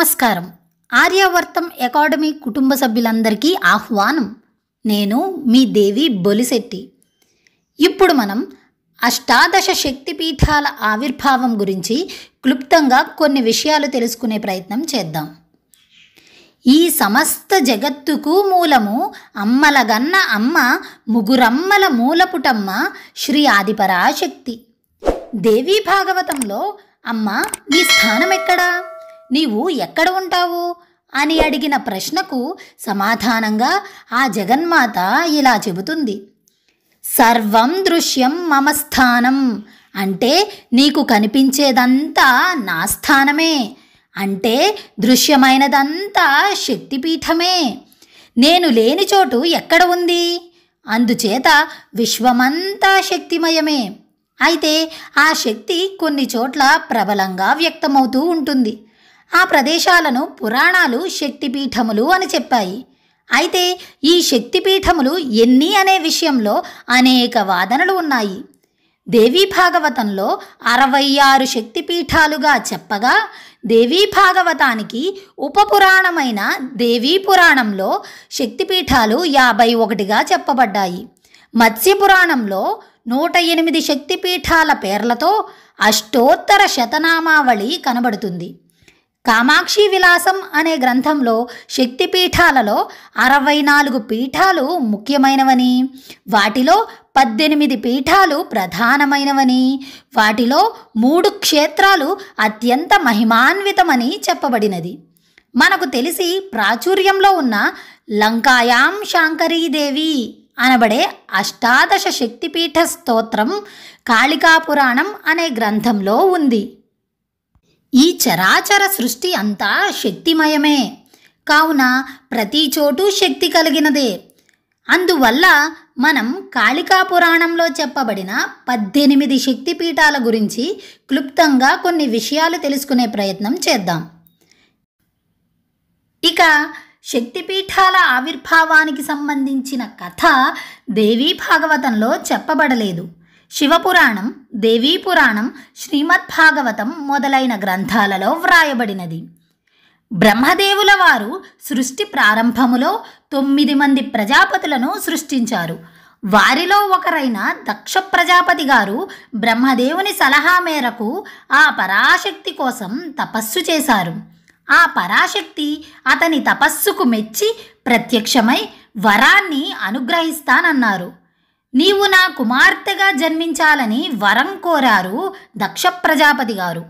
నమస్కారం. ఆర్యావర్తం అకాడమీ కుటుంబ సభ్యులందరికీ ఆహ్వానం. నేను మీ దేవి బొలిశెట్టి. ఇప్పుడు మనం అష్టాదశ శక్తిపీఠాల ఆవిర్భావం గురించి క్లుప్తంగా కొన్ని విషయాలు తెలుసుకునే ప్రయత్నం చేద్దాం. ఈ సమస్త జగత్తుకు మూలము అమ్మలగన్న అమ్మ ముగురమ్మల మూలపుటమ్మ శ్రీ ఆదిపరాశక్తి. దేవీ భాగవతంలో అమ్మ నీ స్థానం ఎక్కడా, నీవు ఎక్కడ ఉంటావు అని అడిగిన ప్రశ్నకు సమాధానంగా ఆ జగన్మాత ఇలా చెబుతుంది. సర్వం దృశ్యం మమ స్థానం అంటే నీకు కనిపించేదంతా నా స్థానమే, అంటే దృశ్యమైనదంతా శక్తిపీఠమే. నేను లేని చోటు ఎక్కడ ఉంది? అందుచేత విశ్వమంతా శక్తిమయమే. అయితే ఆ శక్తి కొన్ని చోట్ల ప్రబలంగా వ్యక్తమవుతూ ఉంటుంది. ఆ ప్రదేశాలను పురాణాలు శక్తిపీఠములు అని చెప్పాయి. అయితే ఈ శక్తిపీఠములు ఎన్ని అనే విషయంలో అనేక వాదనలు ఉన్నాయి. దేవీ భాగవతంలో 66 శక్తిపీఠాలుగా చెప్పగా, దేవీ భాగవతానికి ఉపపురాణమైన దేవీ పురాణంలో శక్తిపీఠాలు 51గా చెప్పబడ్డాయి. మత్స్యపురాణంలో 108 శక్తిపీఠాల పేర్లతో అష్టోత్తర శతనామావళి కనబడుతుంది. కామాక్షి విలాసం అనే గ్రంథంలో శక్తిపీఠాలలో 64 పీఠాలు ముఖ్యమైనవని, వాటిలో 18 పీఠాలు ప్రధానమైనవని, వాటిలో 3 క్షేత్రాలు అత్యంత మహిమాన్వితమని చెప్పబడినది. మనకు తెలిసి ప్రాచుర్యంలో ఉన్న లంకాయాం శాంకరీదేవి అనబడే అష్టాదశ శక్తిపీఠ స్తోత్రం కాళికాపురాణం అనే గ్రంథంలో ఉంది. ఈ చరాచర సృష్టి అంతా శక్తిమయమే, కావున ప్రతి చోటు శక్తి కలిగినదే. అందువల్ల మనం కాళికాపురాణంలో చెప్పబడిన 18 శక్తిపీఠాల గురించి క్లుప్తంగా కొన్ని విషయాలు తెలుసుకునే ప్రయత్నం చేద్దాం. ఇక శక్తిపీఠాల ఆవిర్భావానికి సంబంధించిన కథ దేవీ భాగవతంలో చెప్పబడలేదు. శివపురాణం, దేవీ పురాణం, శ్రీమద్భాగవతం మొదలైన గ్రంథాలలో వ్రాయబడినది. బ్రహ్మదేవుల వారు సృష్టి ప్రారంభములో 9 మంది ప్రజాపతులను సృష్టించారు. వారిలో ఒకరైన దక్ష ప్రజాపతి గారు బ్రహ్మదేవుని సలహా మేరకు ఆ పరాశక్తి కోసం తపస్సు చేశారు. ఆ పరాశక్తి అతని తపస్సుకు మెచ్చి ప్రత్యక్షమై వరాన్ని అనుగ్రహిస్తానన్నారు. నీవు నా కుమార్తెగా జన్మించాలని వరం కోరారు దక్ష ప్రజాపతి గారు.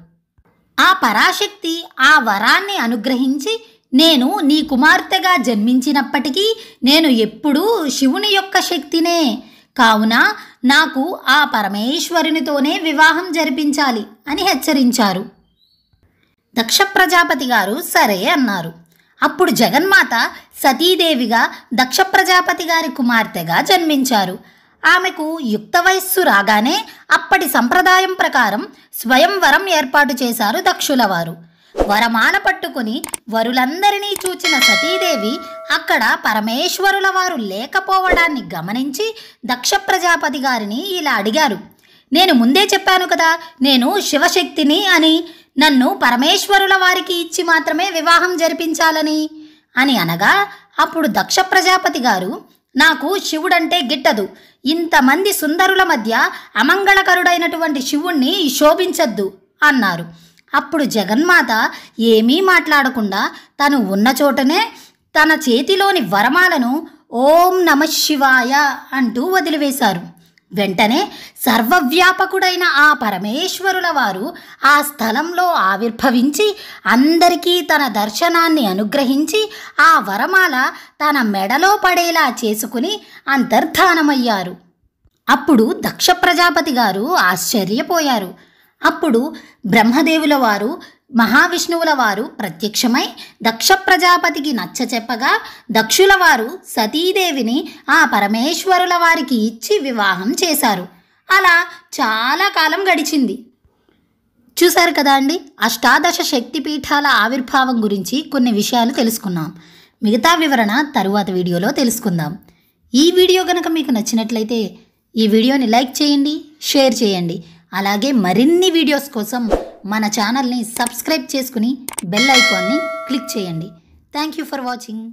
ఆ పరాశక్తి ఆ వరాన్ని అనుగ్రహించి, నేను నీ కుమార్తెగా జన్మించినప్పటికీ నేను ఎప్పుడూ శివుని యొక్క శక్తినే, కావున నాకు ఆ పరమేశ్వరునితోనే వివాహం జరిపించాలి అని హెచ్చరించారు. దక్ష ప్రజాపతి గారు సరే అన్నారు. అప్పుడు జగన్మాత సతీదేవిగా దక్ష ప్రజాపతి గారి కుమార్తెగా జన్మించారు. ఆమెకు యుక్త వయస్సు రాగానే అప్పటి సంప్రదాయం ప్రకారం స్వయంవరం ఏర్పాటు చేశారు దక్షుల వారు. వరమాల పట్టుకుని వరులందరినీ చూచిన సతీదేవి అక్కడ పరమేశ్వరుల వారు లేకపోవడాన్ని గమనించి దక్ష ప్రజాపతి గారిని ఇలా అడిగారు. నేను ముందే చెప్పాను కదా, నేను శివశక్తిని అని, నన్ను పరమేశ్వరుల వారికి ఇచ్చి మాత్రమే వివాహం జరిపించాలని అని అనగా, అప్పుడు దక్ష ప్రజాపతి గారు, నాకు శివుడంటే గిట్టదు, ఇంతమంది సుందరుల మధ్య అమంగళకరుడైనటువంటి శివుణ్ణి శోభించద్దు అన్నారు. అప్పుడు జగన్మాత ఏమీ మాట్లాడకుండా తను ఉన్న చోటనే తన చేతిలోని వరమాలను ఓం నమః శివాయ అంటూ వదిలివేశారు. వెంటనే సర్వవ్యాపకుడైన ఆ పరమేశ్వరుల వారు ఆ స్థలంలో ఆవిర్భవించి అందరికీ తన దర్శనాన్ని అనుగ్రహించి ఆ వరమాల తన మెడలో పడేలా చేసుకుని అంతర్ధానమయ్యారు. అప్పుడు దక్ష ప్రజాపతి గారు ఆశ్చర్యపోయారు. అప్పుడు బ్రహ్మదేవుల వారు, మహావిష్ణువుల వారు ప్రత్యక్షమై దక్ష ప్రజాపతికి నచ్చచెప్పగా దక్షుల వారు సతీదేవిని ఆ పరమేశ్వరుల వారికి ఇచ్చి వివాహం చేశారు. అలా చాలా కాలం గడిచింది. చూశారు కదా అండి, అష్టాదశ శక్తిపీఠాల ఆవిర్భావం గురించి కొన్ని విషయాలు తెలుసుకున్నాం. మిగతా వివరణ తరువాత వీడియోలో తెలుసుకుందాం. ఈ వీడియో కనుక మీకు నచ్చినట్లయితే ఈ వీడియోని లైక్ చేయండి, షేర్ చేయండి. అలాగే మరిన్ని వీడియోస్ కోసం మన ఛానల్ని సబ్స్క్రైబ్ చేసుకుని బెల్ ఐకాన్ని క్లిక్ చేయండి. Thank you for watching.